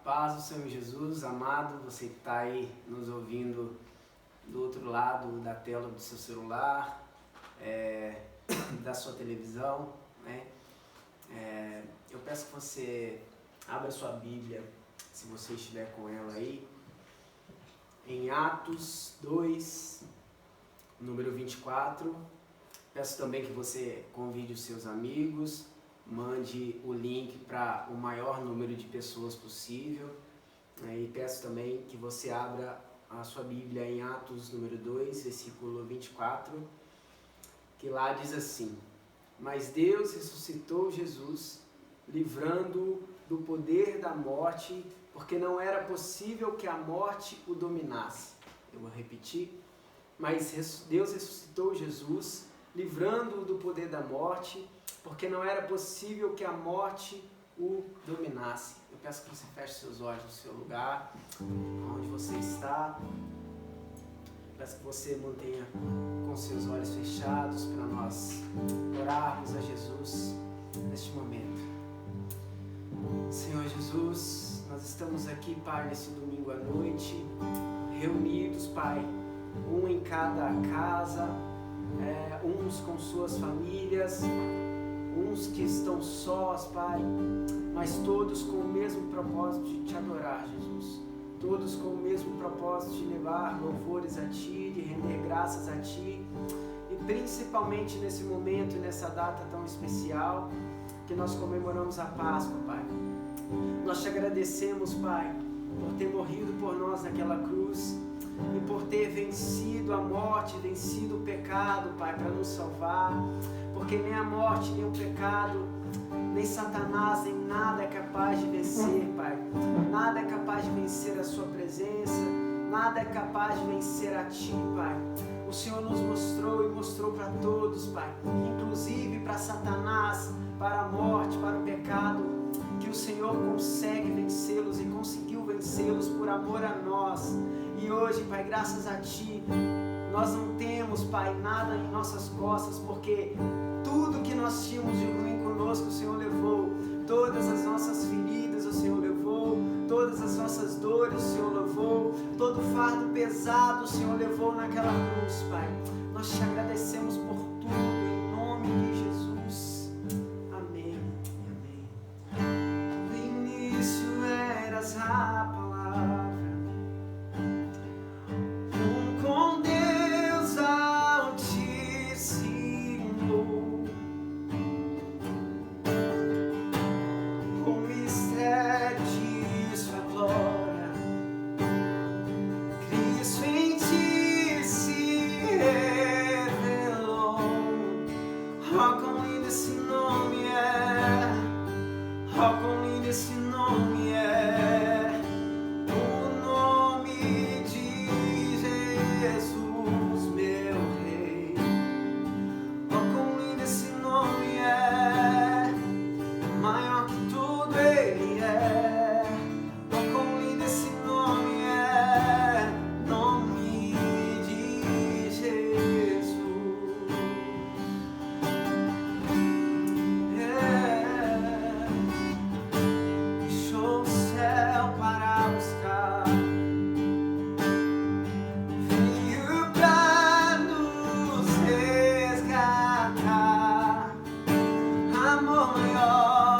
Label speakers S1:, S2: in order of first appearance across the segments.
S1: paz do Senhor Jesus, amado, você que está aí nos ouvindo do outro lado da tela do seu celular, da sua televisão, né? Eu peço que você abra sua Bíblia, se você estiver com ela aí, em Atos 2, número 24. Peço também que você convide os seus amigos, mande o link para o maior número de pessoas possível. E peço também que você abra a sua Bíblia em Atos número 2, versículo 24, que lá diz assim: Mas Deus ressuscitou Jesus, livrando-o do poder da morte, porque não era possível que a morte o dominasse. Eu vou repetir. Mas Deus ressuscitou Jesus, livrando-o do poder da morte, porque não era possível que a morte o dominasse. Eu peço que você feche seus olhos no seu lugar, onde você está. Eu peço que você mantenha com seus olhos fechados para nós orarmos a Jesus neste momento. Senhor Jesus, nós estamos aqui, Pai, nesse domingo à noite, reunidos, Pai, um em cada casa, uns com suas famílias, uns que estão sós, Pai, mas todos com o mesmo propósito de Te adorar, Jesus. Todos com o mesmo propósito de levar louvores a Ti, de render graças a Ti. E principalmente nesse momento e nessa data tão especial que nós comemoramos a Páscoa, Pai. Nós Te agradecemos, Pai, por ter morrido por nós naquela cruz e por ter vencido a morte, vencido o pecado, Pai, para nos salvar. Porque nem a morte, nem o pecado, nem Satanás, nem nada é capaz de vencer, Pai. Nada é capaz de vencer a Sua presença, nada é capaz de vencer a Ti, Pai. O Senhor nos mostrou e mostrou para todos, Pai, inclusive para Satanás, para a morte, para o pecado, que o Senhor consegue vencê-los e conseguiu vencê-los por amor a nós. E hoje, Pai, graças a Ti, nós não temos, Pai, nada em nossas costas, porque tudo que nós tínhamos de ruim conosco o Senhor levou. Todas as nossas feridas o Senhor levou, todas as nossas dores o Senhor levou, todo fardo pesado o Senhor levou naquela cruz, Pai. Nós Te agradecemos por tudo, em nome de Jesus. Amém e amém. No início eras a palavra, com Deus Altíssimo, o mistério de Sua glória, Cristo em Ti se revelou. Oh, quão lindo esse nome é! Oh, quão lindo esse nome é! O nome de Jesus, meu Rei. Oh, quão lindo esse nome é! Maior que tudo Ele é. Oh, quão lindo esse nome é! Nome de Jesus. Deixou o céu para buscar, veio pra nos resgatar. Amor maior,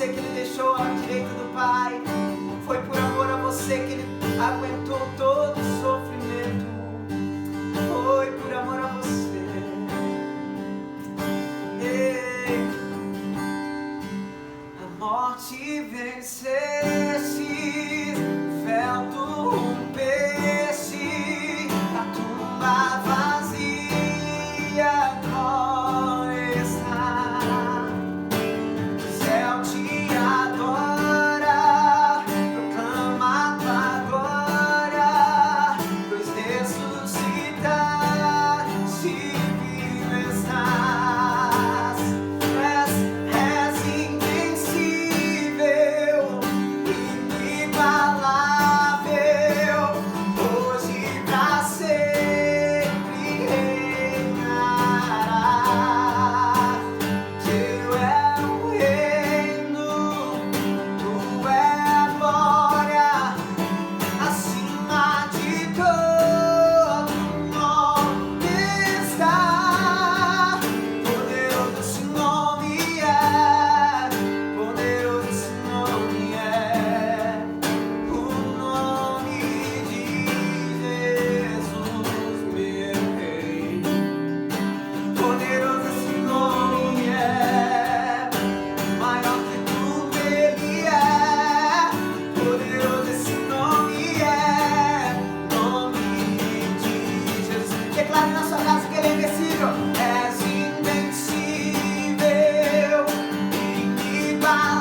S1: você que Ele deixou à direita do Pai. Foi por amor a você que Ele aguentou todo o sofrimento. Foi por amor a você. A morte venceste, véu tu rompeste, a tumba vazia agora está. O céu te adora, proclama tua glória, pois ressuscitaste, vivo estás. És invencível, inigualável, hoje pra sempre reinarás. Teu é o reino, tu é a glória, acima de todo nome está. Poderoso esse nome é, poderoso esse nome é, o nome de Jesus, meu Rei. Poderoso esse nome é, maior que tudo Ele é. Poderoso esse nome é, nome de Jesus. Declare na sua casa que Ele é invencível. És invencível, inigualável,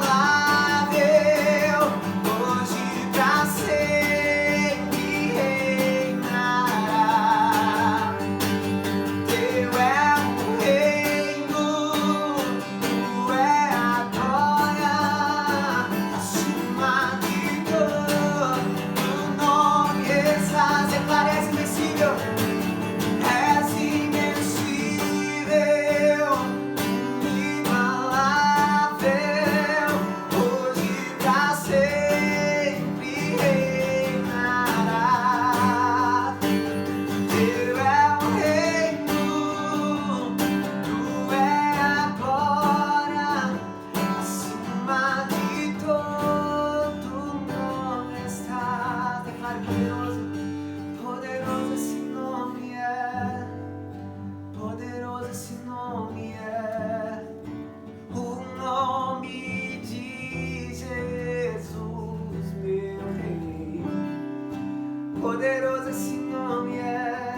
S1: hoje pra sempre reinará. Teu é o reino, tu é a glória, acima de todo nome estás. Declare, és invencível, és invencível, inigualável, hoje pra sempre reinará. Teu é o reino, tu é a glória, acima de todo nome estás. Declare, poderoso, poderoso esse nome é, poderoso esse nome é, o nome de Jesus, meu Rei. Poderoso esse nome é,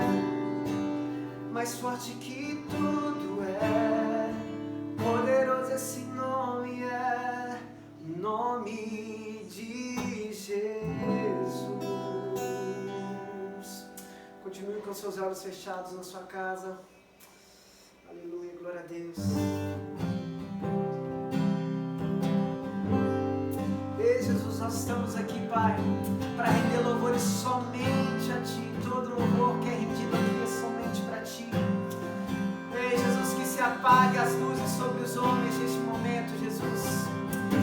S1: mais forte que tudo é. Poderoso esse nome é, o nome de Jesus. Continue com seus olhos fechados na sua casa. Aleluia, glória a Deus. Ei, Jesus, nós estamos aqui, Pai, para render louvores somente a Ti. Todo louvor que é rendido aqui é somente para Ti. Ei, Jesus, que se apague as luzes sobre os homens neste momento, Jesus,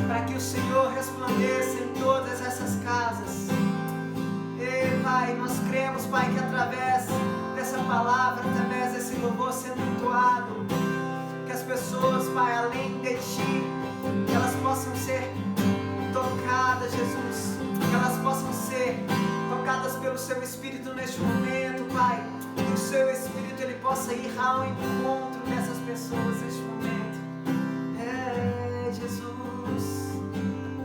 S1: para que o Senhor resplandeça em todas essas casas. Ei, Pai, nós cremos, Pai, que através dessa palavra, através desse louvor sendo entoado, que as pessoas, Pai, além de Ti, que elas possam ser tocadas, Jesus, que elas possam ser tocadas pelo Seu Espírito neste momento, Pai, que o Seu Espírito Ele possa ir ao encontro dessas pessoas neste momento. É, Jesus,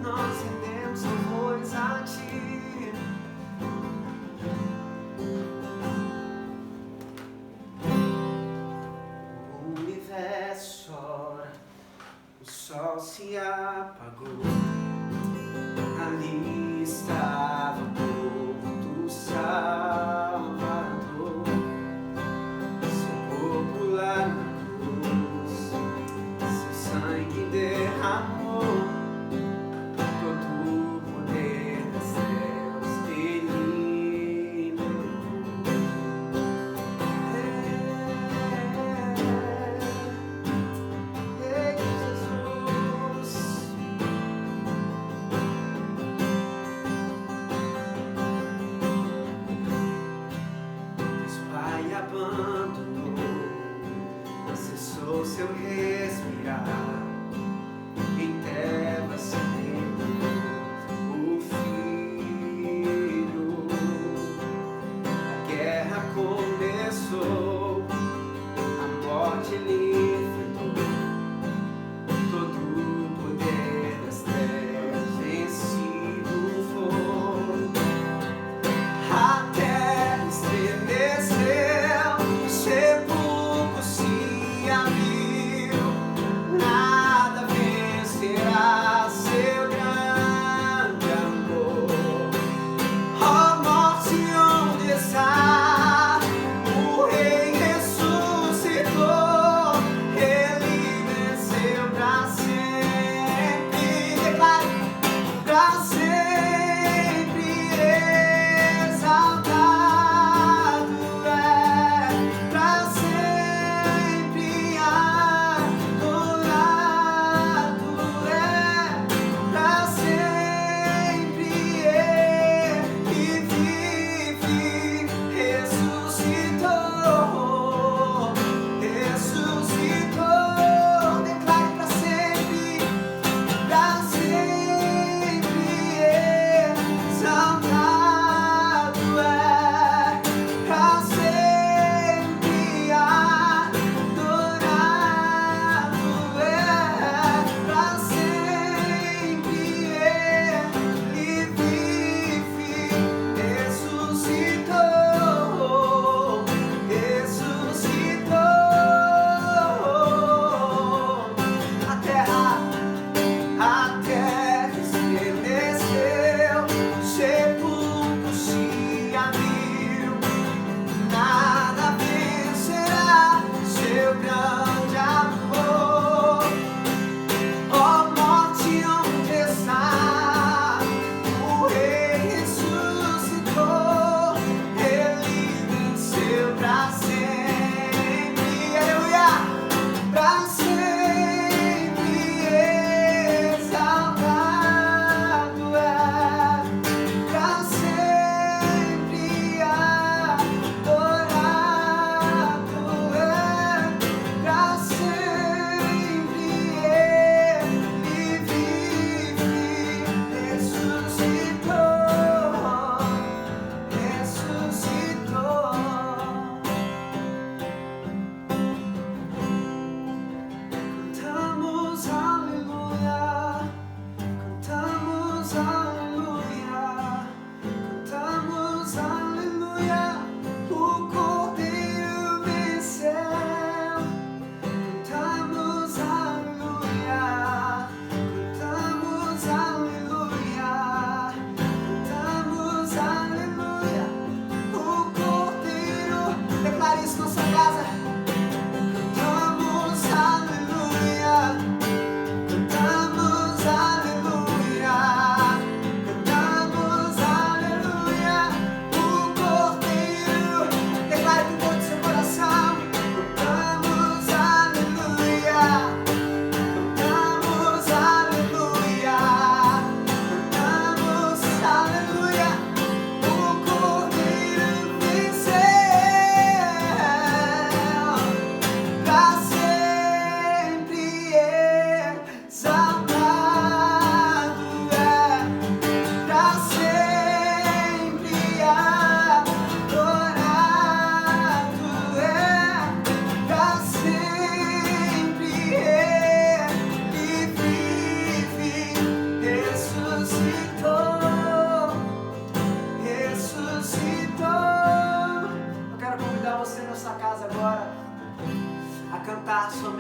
S1: nós rendemos louvores a Ti. O universo chora, o sol se apagou. Ali estava o povo do Salvador, seu corpo lá na cruz, seu sangue derramou, todo o poder dos céus Ele levou. Ei, Jesus, abandonou, cessou seu respirar, em trevas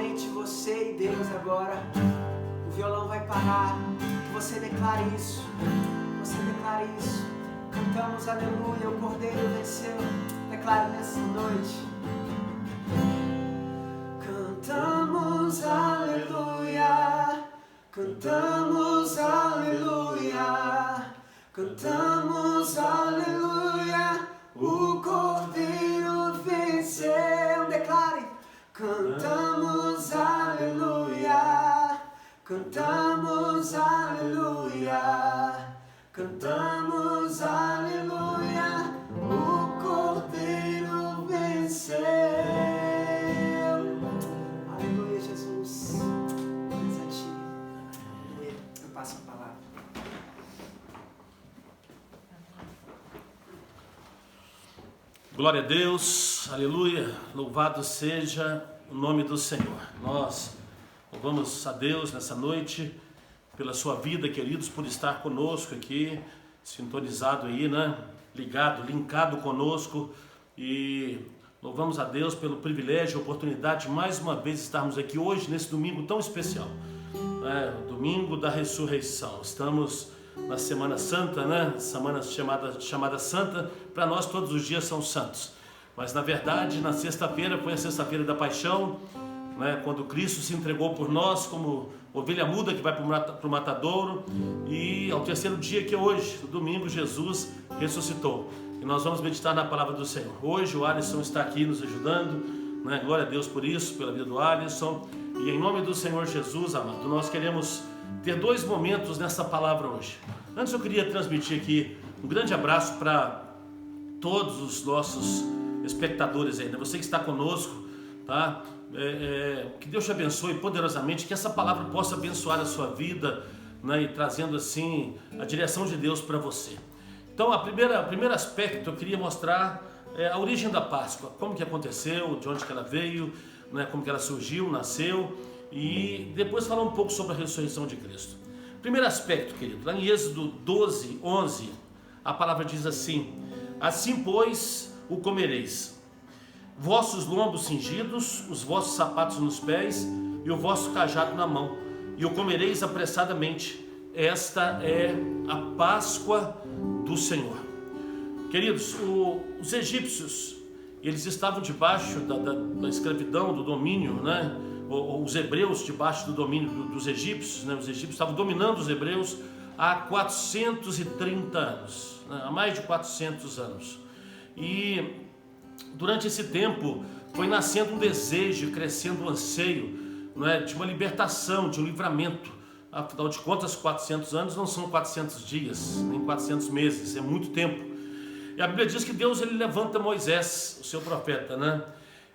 S1: somente você e Deus agora. O violão vai parar. Que você declare isso. Você declare isso. Cantamos aleluia, o Cordeiro venceu. Declare nessa noite. Cantamos aleluia. Cantamos aleluia. Cantamos aleluia. O Cordeiro venceu. Declare. Cantamos aleluia. Cantamos aleluia. Cantamos aleluia. O Cordeiro venceu. Aleluia, Jesus. Mas a ti. Aleluia. Eu passo a palavra.
S2: Glória a Deus, aleluia, louvado seja o nome do Senhor. Nós louvamos a Deus nessa noite pela sua vida, queridos, por estar conosco aqui, sintonizado aí, né? Linkado conosco, e louvamos a Deus pelo privilégio e oportunidade de mais uma vez estarmos aqui hoje, nesse domingo tão especial, né? Domingo da ressurreição. Estamos na Semana Santa, né? Semana chamada Santa. Para nós todos os dias são santos, mas na verdade na sexta-feira foi a sexta-feira da paixão, né? Quando Cristo se entregou por nós como ovelha muda que vai para o matadouro, e ao terceiro dia, que é hoje, no domingo, Jesus ressuscitou, e nós vamos meditar na palavra do Senhor. Hoje o Alisson está aqui nos ajudando, né? Glória a Deus por isso, pela vida do Alisson, e em nome do Senhor Jesus, amado, nós queremos ter dois momentos nessa palavra hoje. Antes eu queria transmitir aqui um grande abraço para todos os nossos espectadores ainda, você que está conosco, tá? Que Deus te abençoe poderosamente, que essa palavra possa abençoar a sua vida, né? E trazendo assim a direção de Deus para você. Então o primeiro aspecto eu queria mostrar a origem da Páscoa, como que aconteceu, de onde que ela veio, né? Como que ela surgiu, nasceu, e depois falar um pouco sobre a ressurreição de Cristo. Primeiro aspecto, querido, lá em Êxodo 12, 11, a palavra diz assim: assim, pois, o comereis, vossos lombos cingidos, os vossos sapatos nos pés e o vosso cajado na mão, e o comereis apressadamente. Esta é a Páscoa do Senhor. Queridos, os egípcios, eles estavam debaixo da escravidão, do domínio, né? Os hebreus debaixo do domínio dos egípcios, né? Os egípcios estavam dominando os hebreus há 430 anos, né? Há mais de 400 anos. E durante esse tempo foi nascendo um desejo, crescendo um anseio, né? De uma libertação, de um livramento. Afinal de contas, 400 anos não são 400 dias, nem 400 meses, é muito tempo. E a Bíblia diz que Deus, ele levanta Moisés, o seu profeta, né?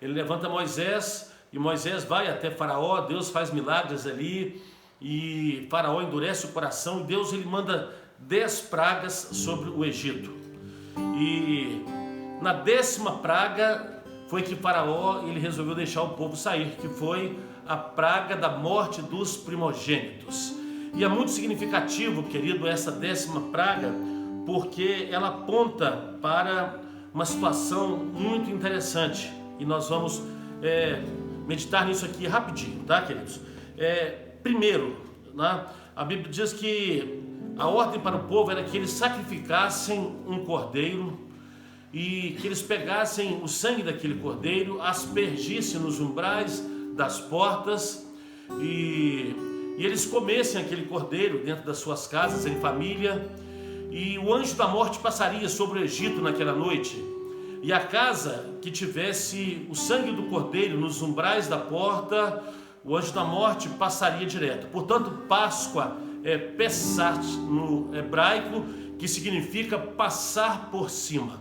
S2: Ele levanta Moisés, e Moisés vai até Faraó, Deus faz milagres ali, e Faraó endurece o coração, e Deus, ele manda 10 pragas sobre o Egito. E na 10ª praga foi que Faraó, ele resolveu deixar o povo sair, que foi a praga da morte dos primogênitos. E é muito significativo, querido, essa 10ª praga, porque ela aponta para uma situação muito interessante, e nós vamos meditar nisso aqui rapidinho, tá, queridos? Primeiro, né, a Bíblia diz que a ordem para o povo era que eles sacrificassem um cordeiro, e que eles pegassem o sangue daquele cordeiro, aspergissem nos umbrais das portas, e eles comessem aquele cordeiro dentro das suas casas, em família, e o anjo da morte passaria sobre o Egito naquela noite, e a casa que tivesse o sangue do cordeiro nos umbrais da porta, o anjo da morte passaria direto. Portanto, Páscoa é Pesach no hebraico, que significa passar por cima.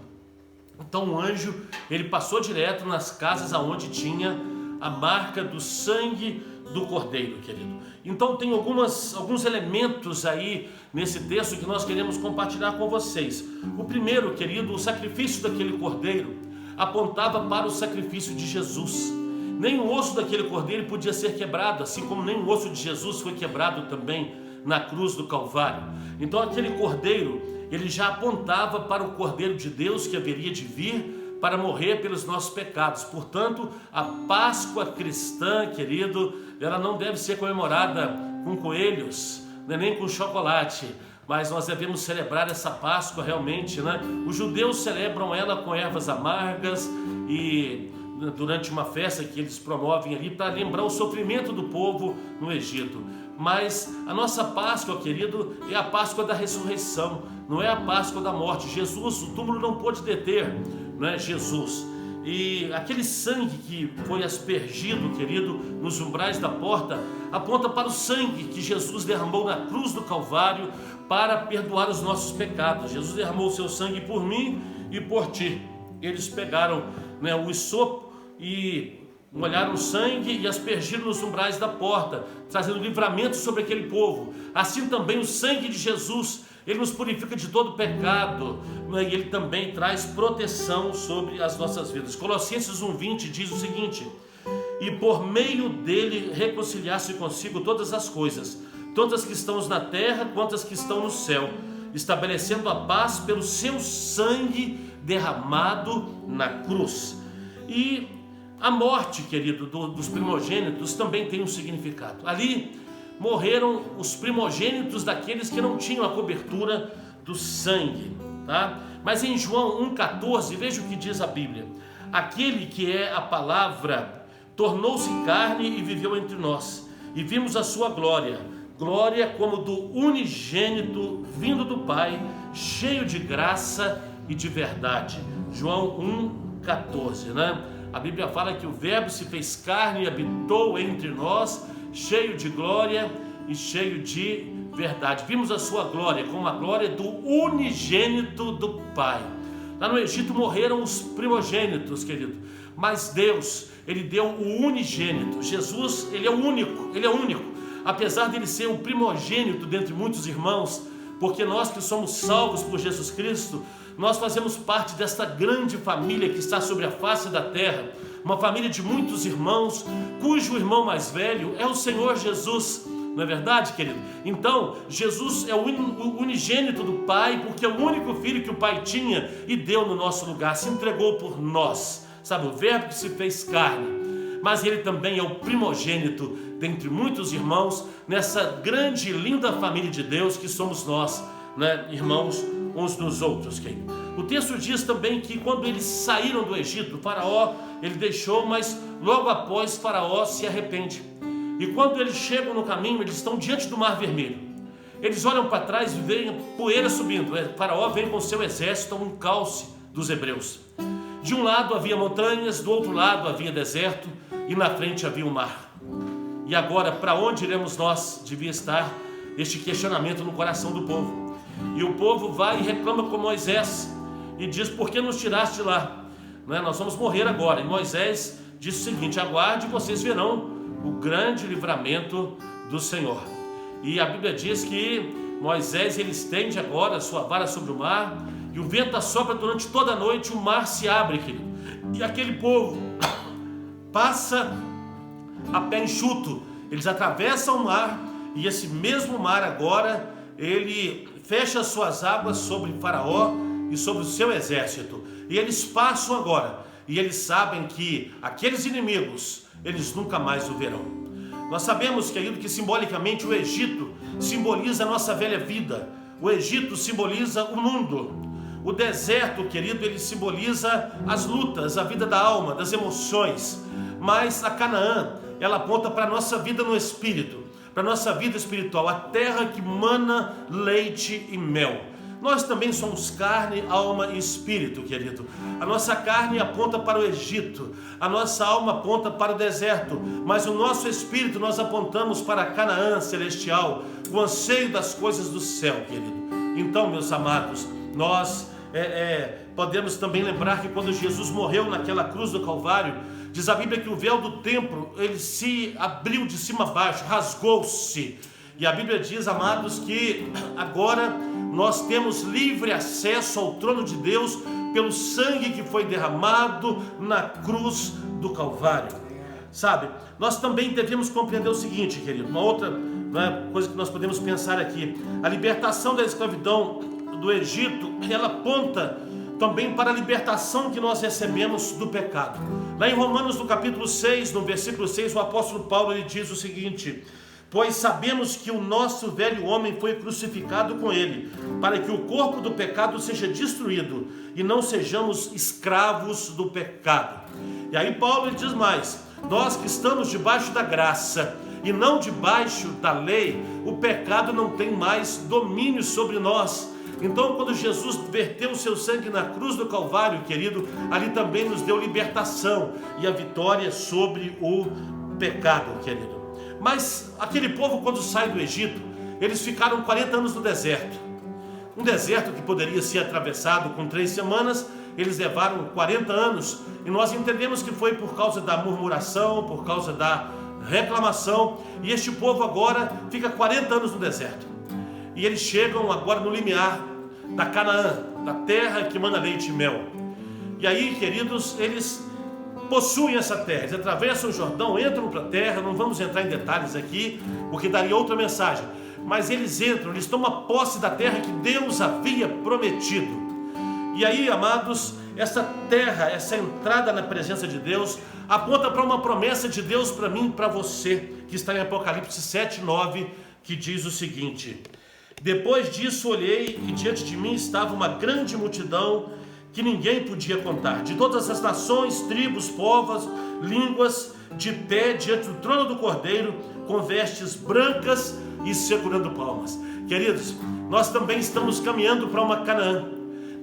S2: Então o anjo, ele passou direto nas casas aonde tinha a marca do sangue do cordeiro, querido. Então tem alguns elementos aí nesse texto que nós queremos compartilhar com vocês. O primeiro, querido, o sacrifício daquele cordeiro apontava para o sacrifício de Jesus. Nem o osso daquele cordeiro podia ser quebrado, assim como nem o osso de Jesus foi quebrado também na cruz do Calvário. Então aquele cordeiro, ele já apontava para o Cordeiro de Deus que haveria de vir para morrer pelos nossos pecados. Portanto, a Páscoa cristã, querido, ela não deve ser comemorada com coelhos, nem com chocolate, mas nós devemos celebrar essa Páscoa realmente, né? Os judeus celebram ela com ervas amargas e durante uma festa que eles promovem ali para lembrar o sofrimento do povo no Egito. Mas a nossa Páscoa, querido, é a Páscoa da ressurreição, não é a Páscoa da morte. Jesus, o túmulo não pôde deter, não é Jesus. E aquele sangue que foi aspergido, querido, nos umbrais da porta, aponta para o sangue que Jesus derramou na cruz do Calvário para perdoar os nossos pecados. Jesus derramou o seu sangue por mim e por ti. Eles pegaram, né, o hisopo e molharam o sangue e aspergiram nos umbrais da porta, trazendo livramento sobre aquele povo. Assim também o sangue de Jesus, ele nos purifica de todo pecado, né? E ele também traz proteção sobre as nossas vidas. Colossenses 1:20 diz o seguinte: e por meio dele reconciliar-se consigo todas as coisas, tanto as que estão na terra quanto as que estão no céu, estabelecendo a paz pelo seu sangue derramado na cruz. E a morte, querido, dos primogênitos também tem um significado. Ali morreram os primogênitos daqueles que não tinham a cobertura do sangue, tá? Mas em João 1,14, veja o que diz a Bíblia: aquele que é a palavra tornou-se carne e viveu entre nós, e vimos a sua glória, glória como do unigênito vindo do Pai, cheio de graça e de verdade. João 1,14, né? A Bíblia fala que o Verbo se fez carne e habitou entre nós, cheio de glória e cheio de verdade. Vimos a sua glória como a glória do unigênito do Pai. Lá no Egito morreram os primogênitos, querido, mas Deus, ele deu o unigênito. Jesus, ele é único, apesar de ele ser o primogênito dentre muitos irmãos, porque nós que somos salvos por Jesus Cristo, nós fazemos parte desta grande família que está sobre a face da terra, uma família de muitos irmãos, cujo irmão mais velho é o Senhor Jesus, não é verdade, querido? Então, Jesus é o unigênito do Pai, porque é o único filho que o Pai tinha e deu no nosso lugar, se entregou por nós, sabe, o Verbo que se fez carne. Mas ele também é o primogênito dentre muitos irmãos, nessa grande e linda família de Deus que somos nós, né, irmãos uns dos outros, querido. O texto diz também que quando eles saíram do Egito, Faraó, ele deixou, mas logo após Faraó se arrepende. E quando eles chegam no caminho, eles estão diante do Mar Vermelho. Eles olham para trás e veem poeira subindo. Faraó vem com seu exército, um calce dos hebreus. De um lado havia montanhas, do outro lado havia deserto e na frente havia o mar. E agora, para onde iremos nós? Devia estar este questionamento no coração do povo. E o povo vai e reclama com Moisés e diz: por que nos tiraste de lá? Nós vamos morrer agora. E Moisés diz o seguinte: aguarde, vocês verão o grande livramento do Senhor. E a Bíblia diz que Moisés, ele estende agora a sua vara sobre o mar, e o vento assopra durante toda a noite, o mar se abre, querido. E aquele povo passa a pé enxuto, eles atravessam o mar, e esse mesmo mar agora, ele fecha suas águas sobre Faraó e sobre o seu exército, e eles passam agora, e eles sabem que aqueles inimigos, eles nunca mais o verão. Nós sabemos, querido, que simbolicamente o Egito simboliza a nossa velha vida, o Egito simboliza o mundo, o deserto, querido, ele simboliza as lutas, a vida da alma, das emoções, mas a Canaã, ela aponta para a nossa vida no Espírito, para a nossa vida espiritual, a terra que mana leite e mel. Nós também somos carne, alma e espírito, querido. A nossa carne aponta para o Egito, a nossa alma aponta para o deserto, mas o nosso espírito nós apontamos para a Canaã celestial, o anseio das coisas do céu, querido. Então, meus amados, nós podemos também lembrar que quando Jesus morreu naquela cruz do Calvário, diz a Bíblia que o véu do templo, ele se abriu de cima a baixo, rasgou-se. E a Bíblia diz, amados, que agora nós temos livre acesso ao trono de Deus pelo sangue que foi derramado na cruz do Calvário. Sabe, nós também devemos compreender o seguinte, querido, uma outra coisa que nós podemos pensar aqui: a libertação da escravidão do Egito, ela aponta também para a libertação que nós recebemos do pecado. Lá em Romanos, no capítulo 6, no versículo 6, o apóstolo Paulo ele diz o seguinte: pois sabemos que o nosso velho homem foi crucificado com ele, para que o corpo do pecado seja destruído e não sejamos escravos do pecado. E aí Paulo ele diz mais: nós que estamos debaixo da graça e não debaixo da lei, o pecado não tem mais domínio sobre nós. Então, quando Jesus verteu o seu sangue na cruz do Calvário, querido, ali também nos deu libertação e a vitória sobre o pecado, querido. Mas aquele povo, quando sai do Egito, eles ficaram 40 anos no deserto. Um deserto que poderia ser atravessado com 3 semanas, eles levaram 40 anos. E nós entendemos que foi por causa da murmuração, por causa da reclamação. E este povo agora fica 40 anos no deserto. E eles chegam agora no limiar da Canaã, da terra que mana leite e mel. E aí, queridos, eles possuem essa terra, eles atravessam o Jordão, entram para a terra. Não vamos entrar em detalhes aqui, porque daria outra mensagem, mas eles entram, eles tomam posse da terra que Deus havia prometido. E aí, amados, essa terra, essa entrada na presença de Deus, aponta para uma promessa de Deus para mim e para você, que está em Apocalipse 7:9, que diz o seguinte: depois disso olhei e diante de mim estava uma grande multidão que ninguém podia contar, de todas as nações, tribos, povos, línguas, de pé diante do trono do Cordeiro, com vestes brancas e segurando palmas. Queridos, nós também estamos caminhando para uma Canaã.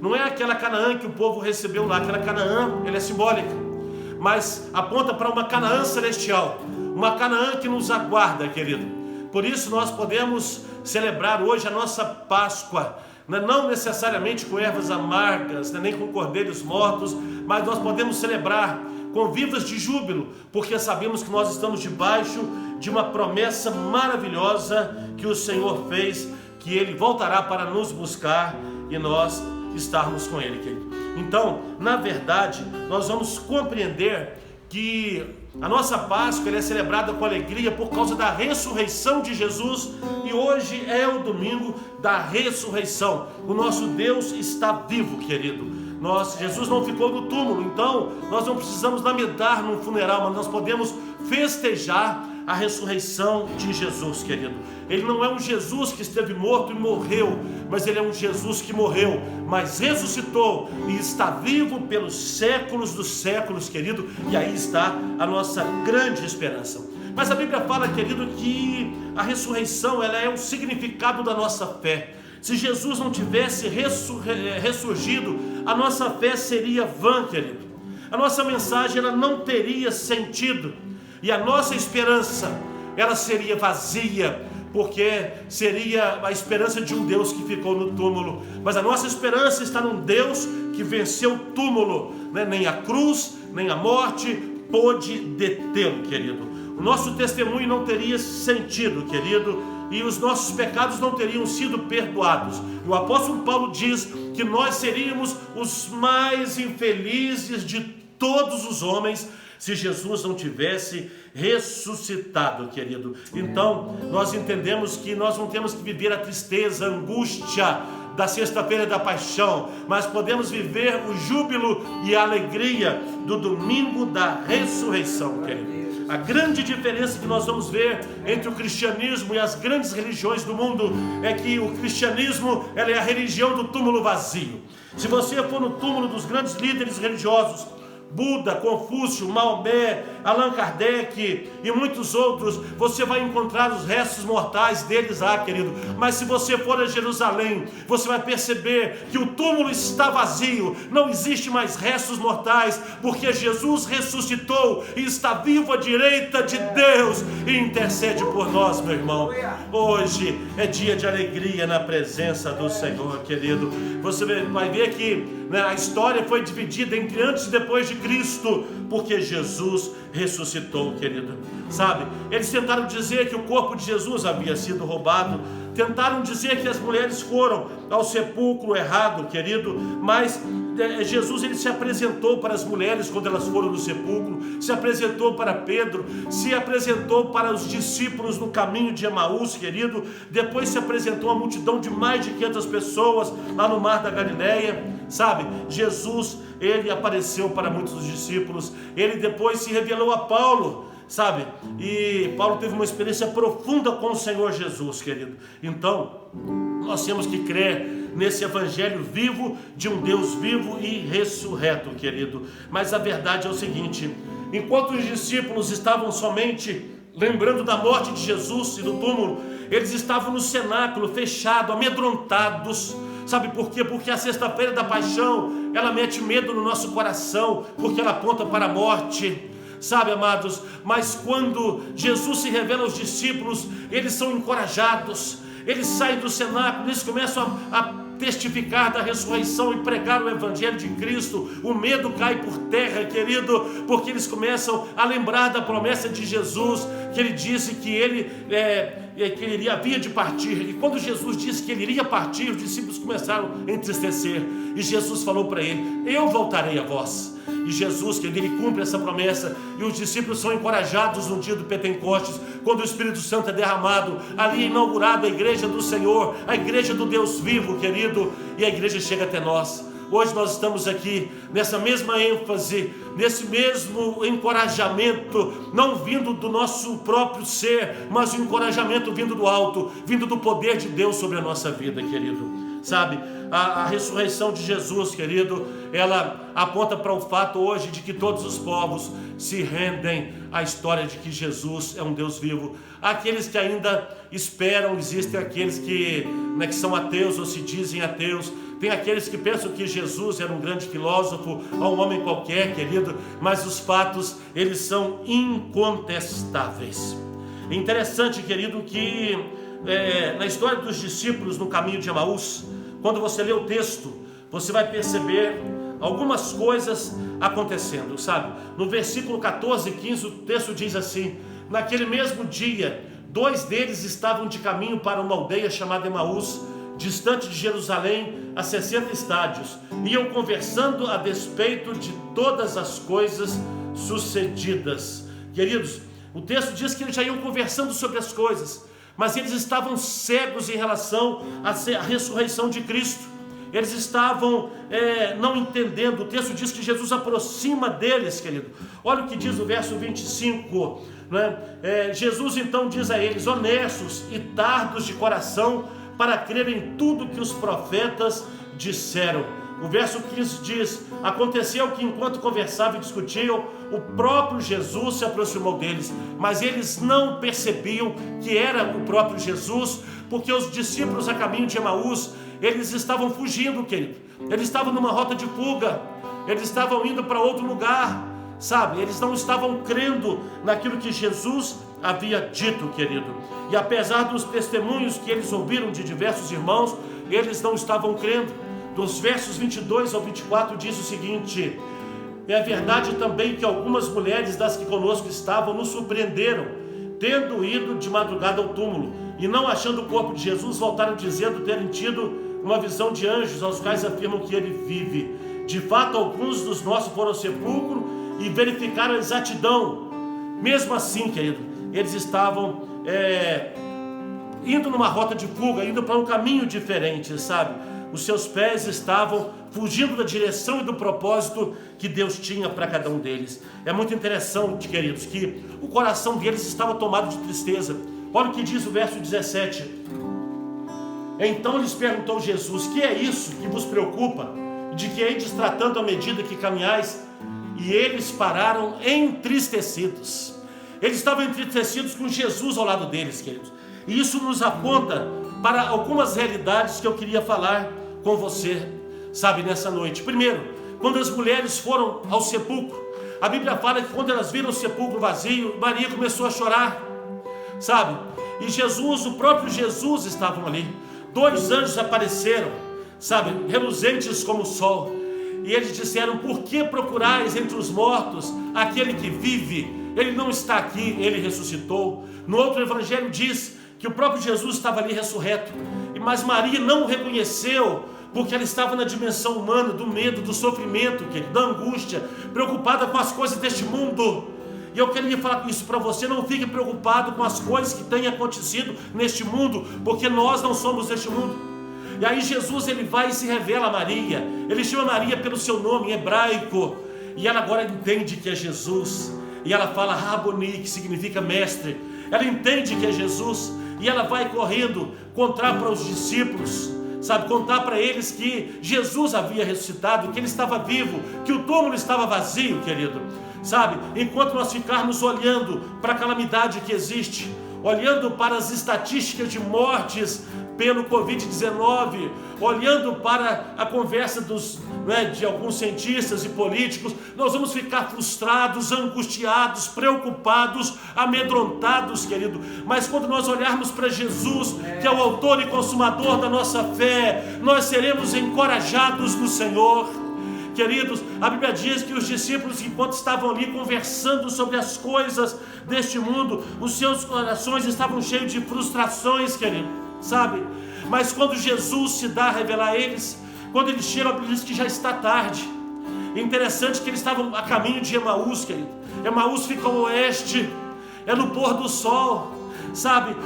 S2: Não é aquela Canaã que o povo recebeu lá, aquela Canaã, ela é simbólica, mas aponta para uma Canaã celestial, uma Canaã que nos aguarda, querido. Por isso nós podemos celebrar hoje a nossa Páscoa, não necessariamente com ervas amargas, nem com cordeiros mortos, mas nós podemos celebrar com vivas de júbilo, porque sabemos que nós estamos debaixo de uma promessa maravilhosa que o Senhor fez, que Ele voltará para nos buscar e nós estarmos com Ele, querido. Então, na verdade, nós vamos compreender que a nossa Páscoa é celebrada com alegria por causa da ressurreição de Jesus, e hoje é o domingo da ressurreição. O nosso Deus está vivo, querido. Jesus não ficou no túmulo, então nós não precisamos lamentar num funeral, mas nós podemos festejar a ressurreição de Jesus, querido. Ele não é um Jesus que esteve morto e morreu, mas Ele é um Jesus que morreu, mas ressuscitou e está vivo pelos séculos dos séculos, querido. E aí está a nossa grande esperança. Mas a Bíblia fala, querido, que a ressurreição ela é o significado da nossa fé. Se Jesus não tivesse ressurgido, a nossa fé seria vã, querido. A nossa mensagem ela não teria sentido. E a nossa esperança, ela seria vazia, porque seria a esperança de um Deus que ficou no túmulo. Mas a nossa esperança está num Deus que venceu o túmulo, né? Nem a cruz, nem a morte pôde detê-lo, querido. O nosso testemunho não teria sentido, querido, e os nossos pecados não teriam sido perdoados. O apóstolo Paulo diz que nós seríamos os mais infelizes de todos os homens se Jesus não tivesse ressuscitado, querido. Então, nós entendemos que nós não temos que viver a tristeza, a angústia da sexta-feira da paixão, mas podemos viver o júbilo e a alegria do domingo da ressurreição, querido. A grande diferença que nós vamos ver entre o cristianismo e as grandes religiões do mundo é que o cristianismo ela é a religião do túmulo vazio. Se você for no túmulo dos grandes líderes religiosos, Buda, Confúcio, Maomé, Allan Kardec e muitos outros, você vai encontrar os restos mortais deles lá, querido. Mas se você for a Jerusalém, você vai perceber que o túmulo está vazio, não existe mais restos mortais, porque Jesus ressuscitou e está vivo à direita de Deus e intercede por nós, meu irmão. Hoje é dia de alegria na presença do Senhor, querido. Você vai ver que a história foi dividida entre antes e depois de Cristo, porque Jesus ressuscitou, querido. sabe? Eles tentaram dizer que o corpo de Jesus havia sido roubado, tentaram dizer que as mulheres foram ao sepulcro errado, querido, mas Jesus, ele se apresentou para as mulheres quando elas foram no sepulcro, se apresentou para Pedro, se apresentou para os discípulos no caminho de Emaús, querido, depois se apresentou a multidão de mais de 500 pessoas lá no Mar da Galileia, sabe? Jesus, ele apareceu para muitos dos discípulos, ele depois se revelou a Paulo, sabe? E Paulo teve uma experiência profunda com o Senhor Jesus, querido. Então, nós temos que crer nesse evangelho vivo, de um Deus vivo e ressurreto, querido. Mas a verdade é o seguinte: enquanto os discípulos estavam somente lembrando da morte de Jesus e do túmulo, eles estavam no cenáculo fechado, amedrontados. Sabe por quê? Porque a sexta-feira da paixão, ela mete medo no nosso coração, porque ela aponta para a morte. Sabe, amados, mas quando Jesus se revela aos discípulos, eles são encorajados, eles saem do cenáculo, eles começam a testificar da ressurreição e pregar o evangelho de Cristo. O medo cai por terra, querido, porque eles começam a lembrar da promessa de Jesus, que ele disse que ele havia de partir, e quando Jesus disse que ele iria partir, os discípulos começaram a entristecer, e Jesus falou para ele: eu voltarei a vós. E Jesus, querido, ele cumpre essa promessa, e os discípulos são encorajados no dia do Pentecostes, quando o Espírito Santo é derramado. Ali é inaugurada a igreja do Senhor, a igreja do Deus vivo, querido, e a igreja chega até nós. Hoje nós estamos aqui nessa mesma ênfase, nesse mesmo encorajamento, não vindo do nosso próprio ser, mas o encorajamento vindo do alto, vindo do poder de Deus sobre a nossa vida, querido. Sabe, a ressurreição de Jesus, querido, ela aponta para o fato hoje de que todos os povos se rendem à história de que Jesus é um Deus vivo. Aqueles que ainda esperam, existem aqueles que são ateus ou se dizem ateus, tem aqueles que pensam que Jesus era um grande filósofo ou um homem qualquer, querido, mas os fatos, eles são incontestáveis. É interessante, querido, que na história dos discípulos no caminho de Emaús, quando você lê o texto, você vai perceber algumas coisas acontecendo, sabe? No versículo 14 e 15, o texto diz assim: naquele mesmo dia, 2 deles estavam de caminho para uma aldeia chamada Emaús, distante de Jerusalém, a 60 estádios. Iam conversando a despeito de todas as coisas sucedidas. Queridos, o texto diz que eles já iam conversando sobre as coisas, mas eles estavam cegos em relação à ressurreição de Cristo. Eles estavam não entendendo. O texto diz que Jesus aproxima deles, querido. Olha o que diz o verso 25, né? Jesus então diz a eles: honestos e tardos de coração para crer em tudo que os profetas disseram. O verso 15 diz: aconteceu que enquanto conversavam e discutiam, o próprio Jesus se aproximou deles, mas eles não percebiam que era o próprio Jesus, porque os discípulos a caminho de Emaús, eles estavam fugindo, querido. Eles estavam numa rota de fuga, eles estavam indo para outro lugar, sabe? Eles não estavam crendo naquilo que Jesus havia dito, querido. E apesar dos testemunhos que eles ouviram de diversos irmãos, eles não estavam crendo. Dos versos 22 ao 24 diz o seguinte: é verdade também que algumas mulheres das que conosco estavam nos surpreenderam, tendo ido de madrugada ao túmulo, e não achando o corpo de Jesus, voltaram dizendo terem tido uma visão de anjos, aos quais afirmam que ele vive. De fato, alguns dos nossos foram ao sepulcro e verificaram a exatidão. Mesmo assim, querido, eles estavam indo numa rota de fuga, indo para um caminho diferente, sabe? Os seus pés estavam fugindo da direção e do propósito que Deus tinha para cada um deles. É muito interessante, queridos, que o coração deles estava tomado de tristeza. Olha o que diz o verso 17. Então lhes perguntou Jesus: que é isso que vos preocupa? De que ides tratando à medida que caminhais? E eles pararam entristecidos. Eles estavam entristecidos com Jesus ao lado deles, queridos. E isso nos aponta para algumas realidades que eu queria falar com você, sabe, nessa noite. Primeiro, quando as mulheres foram ao sepulcro, a Bíblia fala que quando elas viram o sepulcro vazio, Maria começou a chorar, sabe? E Jesus, o próprio Jesus, estavam ali. 2 anjos apareceram, sabe, reluzentes como o sol. E eles disseram: por que procurais entre os mortos aquele que vive? ele não está aqui, ele ressuscitou. No outro evangelho diz que o próprio Jesus estava ali ressurreto, mas Maria não o reconheceu, porque ela estava na dimensão humana, do medo, do sofrimento, da angústia, preocupada com as coisas deste mundo. E eu queria falar isso para você: não fique preocupado com as coisas que têm acontecido neste mundo, porque nós não somos deste mundo. E aí Jesus, ele vai e se revela a Maria, ele chama Maria pelo seu nome em hebraico, e ela agora entende que é Jesus, e ela fala Raboni, que significa mestre. Ela entende que é Jesus, e ela vai correndo contar para os discípulos, contar para eles que Jesus havia ressuscitado, que ele estava vivo, que o túmulo estava vazio, querido. Enquanto nós ficarmos olhando para a calamidade que existe, olhando para as estatísticas de mortes pelo Covid-19, olhando para a conversa de alguns cientistas e políticos, nós vamos ficar frustrados, angustiados, preocupados, amedrontados, querido. Mas quando nós olharmos para Jesus, que é o autor e consumador da nossa fé, nós seremos encorajados no Senhor. Queridos, a Bíblia diz que os discípulos, enquanto estavam ali conversando sobre as coisas deste mundo, os seus corações estavam cheios de frustrações, querido, Mas quando Jesus se dá a revelar a eles, quando eles chegam, a Bíblia diz que já está tarde. Interessante que eles estavam a caminho de Emaús, querido. Emaús fica ao oeste, é no pôr do sol,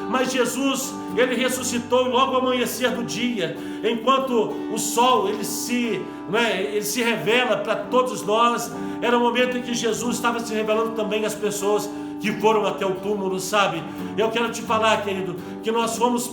S2: mas Jesus, ele ressuscitou logo ao amanhecer do dia, enquanto o sol ele se revela para todos nós. Era o momento em que Jesus estava se revelando também às pessoas que foram até o túmulo, Eu quero te falar, querido, que nós fomos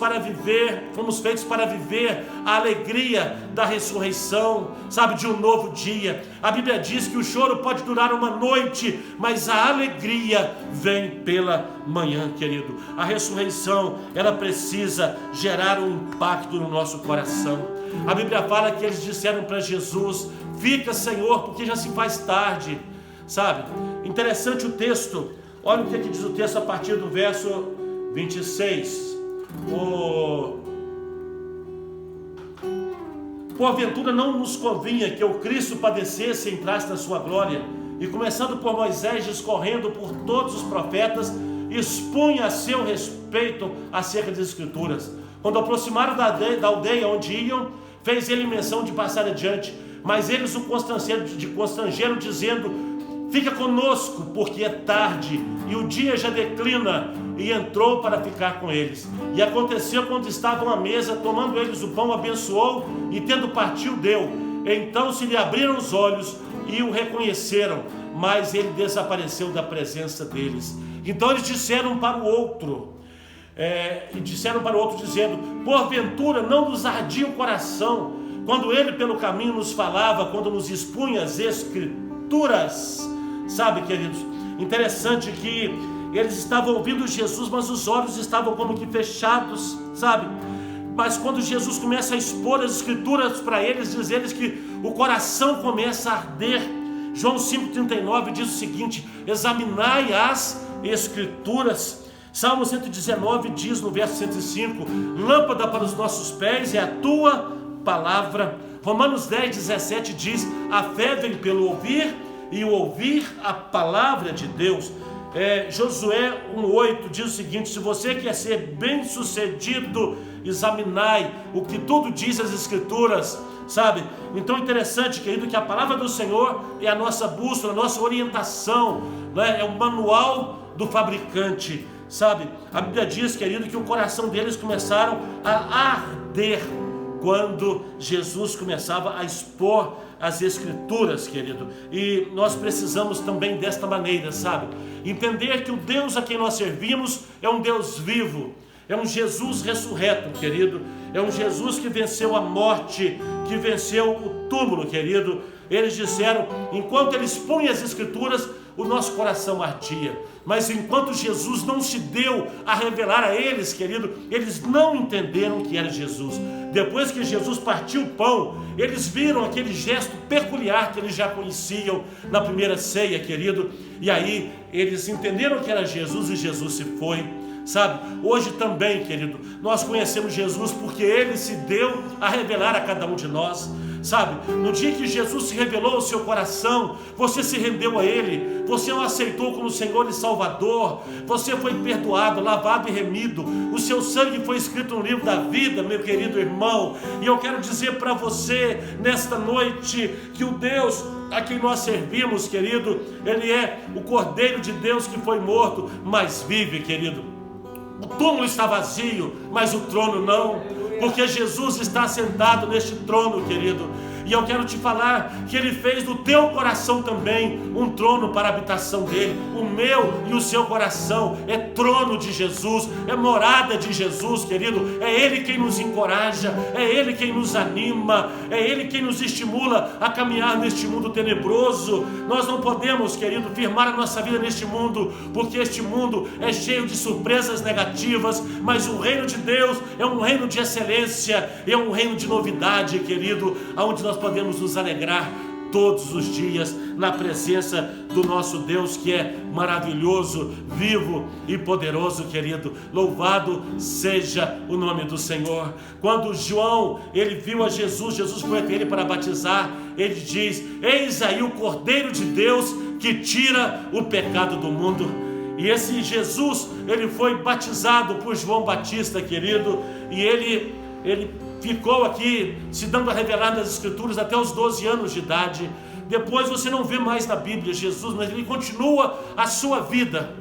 S2: feitos para viver a alegria da ressurreição, de um novo dia. A Bíblia diz que o choro pode durar uma noite, mas a alegria vem pela manhã, querido. A ressurreição, ela precisa gerar um impacto no nosso coração. A Bíblia fala que eles disseram para Jesus: fica, Senhor, porque já se faz tarde, Interessante o texto. Olha o que diz o texto a partir do verso 26. Porventura não nos convinha que o Cristo padecesse e entrasse na sua glória. E começando por Moisés, discorrendo por todos os profetas, expunha a seu respeito acerca das Escrituras. Quando aproximaram da aldeia onde iam, fez ele menção de passar adiante, mas eles o constrangeram, dizendo: fica conosco, porque é tarde e o dia já declina. E entrou para ficar com eles. E aconteceu, quando estavam à mesa, tomando eles o pão, abençoou e tendo partido, deu. Então se lhe abriram os olhos e o reconheceram, mas ele desapareceu da presença deles. Então eles disseram para o outro, dizendo: porventura não nos ardia o coração quando ele pelo caminho nos falava, quando nos expunha as Escrituras? Queridos, interessante que eles estavam ouvindo Jesus, mas os olhos estavam como que fechados, Mas quando Jesus começa a expor as Escrituras para eles, diz eles que o coração começa a arder. João 5,39 diz o seguinte: examinai as Escrituras. Salmo 119 diz no verso 105: lâmpada para os nossos pés é a tua palavra. Romanos 10,17 diz: a fé vem pelo ouvir, e o ouvir a palavra de Deus. Josué 1,8 diz o seguinte: se você quer ser bem sucedido, examinai o que tudo diz as Escrituras, Então é interessante, querido, que a palavra do Senhor é a nossa bússola, a nossa orientação, É o manual do fabricante, A Bíblia diz, querido, que o coração deles começaram a arder quando Jesus começava a expor as Escrituras, querido. E nós precisamos também desta maneira, entender que o Deus a quem nós servimos é um Deus vivo, é um Jesus ressurreto, querido, é um Jesus que venceu a morte, que venceu o túmulo, querido. Eles disseram, enquanto eles punham as Escrituras, o nosso coração ardia. Mas enquanto Jesus não se deu a revelar a eles, querido, eles não entenderam que era Jesus. Depois que Jesus partiu o pão, eles viram aquele gesto peculiar que eles já conheciam na primeira ceia, querido. E aí eles entenderam que era Jesus e Jesus se foi. Hoje também, querido, nós conhecemos Jesus porque Ele se deu a revelar a cada um de nós. sabe? No dia que Jesus se revelou ao seu coração, você se rendeu a Ele, você o aceitou como Senhor e Salvador, você foi perdoado, lavado e remido, o seu sangue foi escrito no livro da vida, meu querido irmão. E eu quero dizer para você nesta noite que o Deus a quem nós servimos, querido, Ele é o Cordeiro de Deus que foi morto, mas vive, querido. O túmulo está vazio, mas o trono não, porque Jesus está sentado neste trono, querido. E eu quero te falar que Ele fez do teu coração também um trono para a habitação dEle. O meu e o seu coração é trono de Jesus, é morada de Jesus, querido. É Ele quem nos encoraja, é Ele quem nos anima, é Ele quem nos estimula a caminhar neste mundo tenebroso. Nós não podemos, querido, firmar a nossa vida neste mundo, porque este mundo é cheio de surpresas negativas, mas o reino de Deus é um reino de excelência, é um reino de novidade, querido, onde nós podemos nos alegrar todos os dias na presença do nosso Deus, que é maravilhoso, vivo e poderoso, querido. Louvado seja o nome do Senhor. Quando João, ele viu a Jesus, Jesus foi até ele para batizar, ele diz: eis aí o Cordeiro de Deus que tira o pecado do mundo. E esse Jesus, ele foi batizado por João Batista, querido, e ele ficou aqui se dando a revelar nas Escrituras até os 12 anos de idade. Depois você não vê mais na Bíblia Jesus, mas ele continua a sua vida,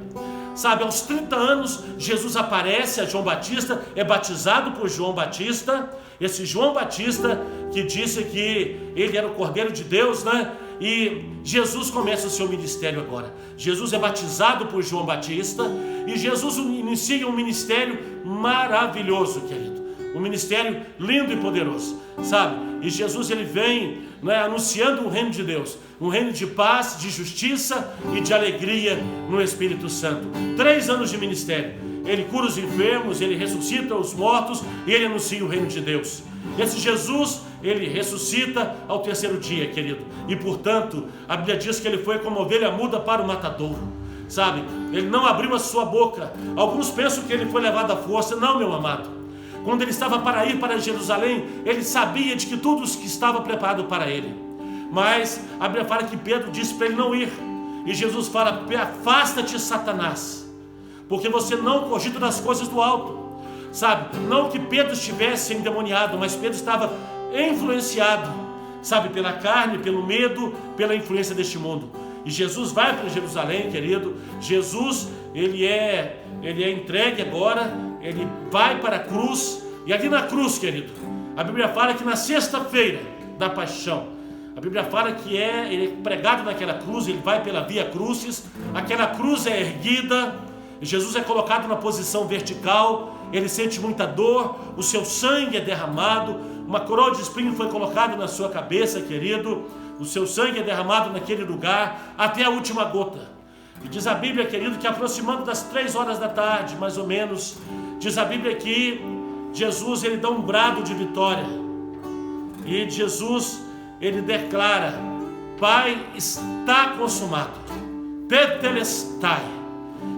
S2: sabe? Aos 30 anos Jesus aparece a João Batista, é batizado por João Batista, esse João Batista que disse que ele era o Cordeiro de Deus, né? E Jesus começa o seu ministério agora. Jesus é batizado por João Batista e Jesus inicia um ministério maravilhoso, querido. Um ministério lindo e poderoso, sabe? E Jesus, ele vem, né, anunciando o reino de Deus, um reino de paz, de justiça e de alegria no Espírito Santo. 3 anos de ministério. Ele cura os enfermos, ele ressuscita os mortos e ele anuncia o reino de Deus. Esse Jesus, ele ressuscita ao 3º dia, querido. E portanto, a Bíblia diz que ele foi como ovelha muda para o matadouro, sabe? Ele não abriu a sua boca. Alguns pensam que ele foi levado à força. Não, meu amado. Quando ele estava para ir para Jerusalém, ele sabia de que tudo que estava preparado para ele. Mas a Bíblia fala que Pedro disse para ele não ir. E Jesus fala: afasta-te, Satanás, porque você não cogita das coisas do alto. Sabe, não que Pedro estivesse endemoniado, mas Pedro estava influenciado, sabe, pela carne, pelo medo, pela influência deste mundo. E Jesus vai para Jerusalém, querido. Jesus, ele é entregue agora, ele vai para a cruz. E ali na cruz, querido, a Bíblia fala que na sexta-feira da paixão, a Bíblia fala que ele é pregado naquela cruz, ele vai pela Via Crucis, aquela cruz é erguida, e Jesus é colocado na posição vertical, ele sente muita dor, o seu sangue é derramado, uma coroa de espinho foi colocada na sua cabeça, querido, o seu sangue é derramado naquele lugar, até a última gota. E diz a Bíblia, querido, que aproximando das 3 horas da tarde, mais ou menos, diz a Bíblia que Jesus, ele dá um brado de vitória, e Jesus, ele declara: Pai, está consumado, tetelestai.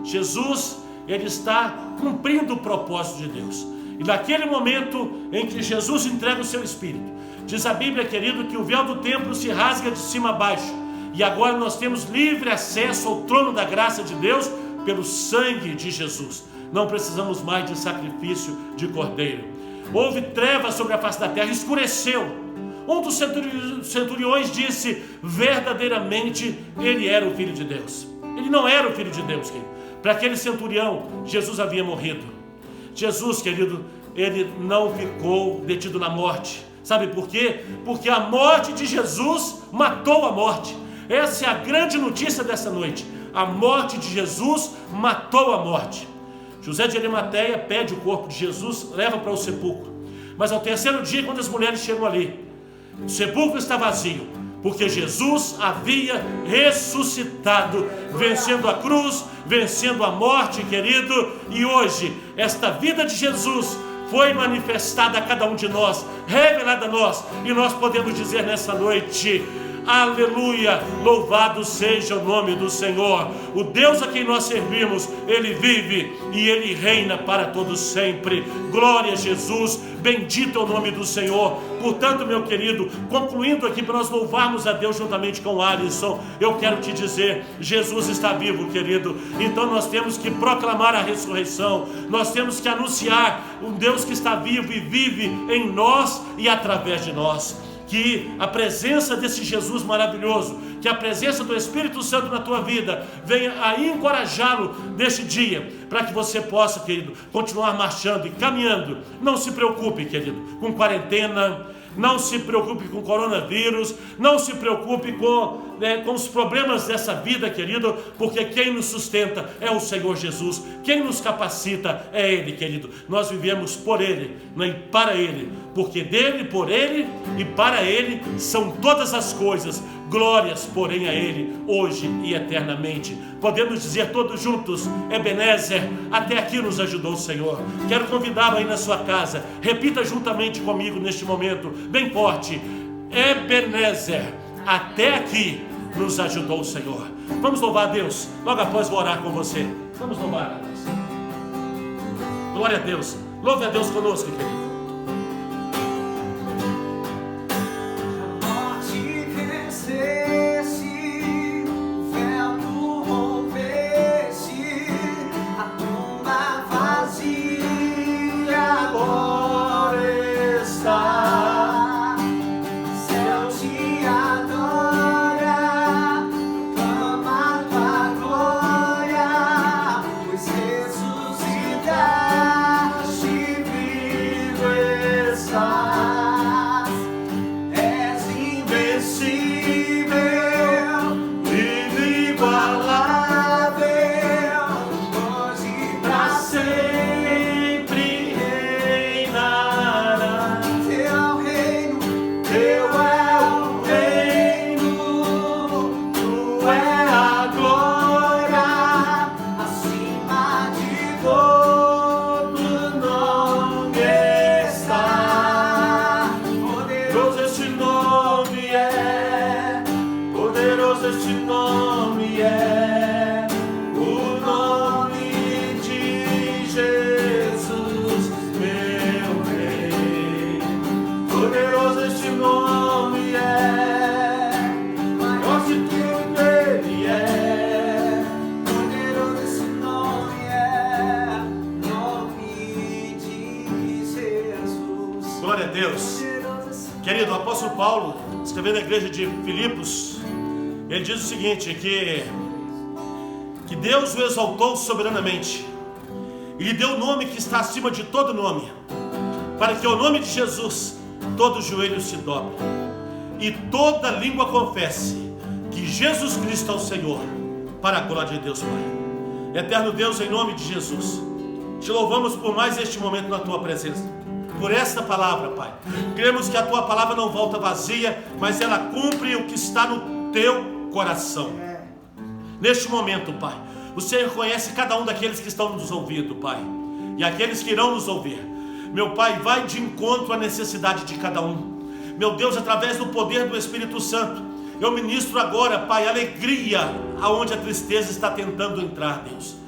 S2: Jesus, ele está cumprindo o propósito de Deus. E naquele momento em que Jesus entrega o seu Espírito, diz a Bíblia, querido, que o véu do templo se rasga de cima a baixo, e agora nós temos livre acesso ao trono da graça de Deus pelo sangue de Jesus. Não precisamos mais de sacrifício de cordeiro. Houve trevas sobre a face da terra, escureceu. Um dos centuriões disse: verdadeiramente ele era o Filho de Deus. Ele não era o Filho de Deus, querido. Para aquele centurião, Jesus havia morrido. Jesus, querido, ele não ficou detido na morte. Sabe por quê? Porque a morte de Jesus matou a morte. Essa é a grande notícia dessa noite. A morte de Jesus matou a morte. José de Arimateia pede o corpo de Jesus, leva para o sepulcro. Mas ao 3º dia, quando as mulheres chegam ali, o sepulcro está vazio, porque Jesus havia ressuscitado, vencendo a cruz, vencendo a morte, querido. E hoje, esta vida de Jesus foi manifestada a cada um de nós, revelada a nós, e nós podemos dizer nessa noite: Aleluia, louvado seja o nome do Senhor. O Deus a quem nós servimos, Ele vive e Ele reina para todos sempre. Glória a Jesus, bendito é o nome do Senhor. Portanto, meu querido, concluindo aqui para nós louvarmos a Deus juntamente com o Alisson, eu quero te dizer, Jesus está vivo, querido. Então nós temos que proclamar a ressurreição, nós temos que anunciar um Deus que está vivo e vive em nós e através de nós. Que a presença desse Jesus maravilhoso, que a presença do Espírito Santo na tua vida venha a encorajá-lo neste dia, para que você possa, querido, continuar marchando e caminhando. Não se preocupe, querido, com quarentena, não se preocupe com coronavírus, não se preocupe com os problemas dessa vida, querido, porque quem nos sustenta é o Senhor Jesus, quem nos capacita é Ele, querido. Nós vivemos por Ele, e para Ele, porque dele, por Ele e para Ele são todas as coisas. Glórias, porém, a Ele, hoje e eternamente. Podemos dizer todos juntos, Ebenezer, até aqui nos ajudou o Senhor. Quero convidá-lo aí na sua casa, repita juntamente comigo neste momento, bem forte, Ebenezer, até aqui nos ajudou o Senhor. Vamos louvar a Deus, logo após vou orar com você. Vamos louvar a Deus. Glória a Deus, louve a Deus conosco, querido. Querido, o apóstolo Paulo, escrevendo à igreja de Filipos, ele diz o seguinte, que Deus o exaltou soberanamente e lhe deu o nome que está acima de todo nome, para que ao nome de Jesus todo joelho se dobre e toda língua confesse que Jesus Cristo é o Senhor, para a glória de Deus Pai. Eterno Deus, em nome de Jesus, te louvamos por mais este momento na tua presença, por esta palavra, Pai. Cremos que a tua palavra não volta vazia, mas ela cumpre o que está no teu coração. Neste momento, Pai, o Senhor conhece cada um daqueles que estão nos ouvindo, Pai, e aqueles que irão nos ouvir. Meu Pai, vai de encontro à necessidade de cada um. Meu Deus, através do poder do Espírito Santo, eu ministro agora, Pai, alegria aonde a tristeza está tentando entrar, Deus.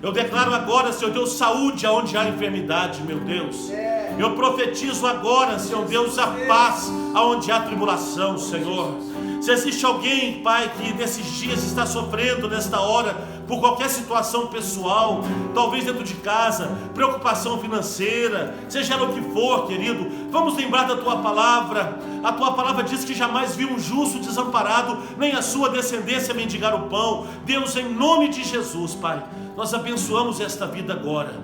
S2: Eu declaro agora, Senhor Deus, saúde aonde há enfermidade, meu Deus. Eu profetizo agora, Senhor Deus, a paz aonde há tribulação, Senhor. Se existe alguém, Pai, que nesses dias está sofrendo, nesta hora, por qualquer situação pessoal, talvez dentro de casa, preocupação financeira, seja ela o que for, querido, vamos lembrar da tua palavra. A tua palavra diz que jamais viu um justo desamparado, nem a sua descendência mendigar o pão. Deus, em nome de Jesus, Pai, nós abençoamos esta vida agora,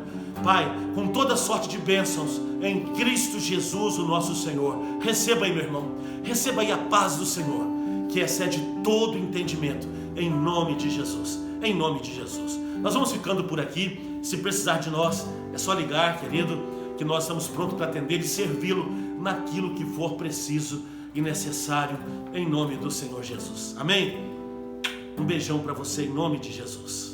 S2: Pai, com toda sorte de bênçãos em Cristo Jesus, o nosso Senhor. Receba aí, meu irmão, receba aí a paz do Senhor, que excede todo entendimento, em nome de Jesus, em nome de Jesus. Nós vamos ficando por aqui. Se precisar de nós, é só ligar, querido, que nós estamos prontos para atender e servi-lo naquilo que for preciso e necessário, em nome do Senhor Jesus. Amém? Um beijão para você em nome de Jesus.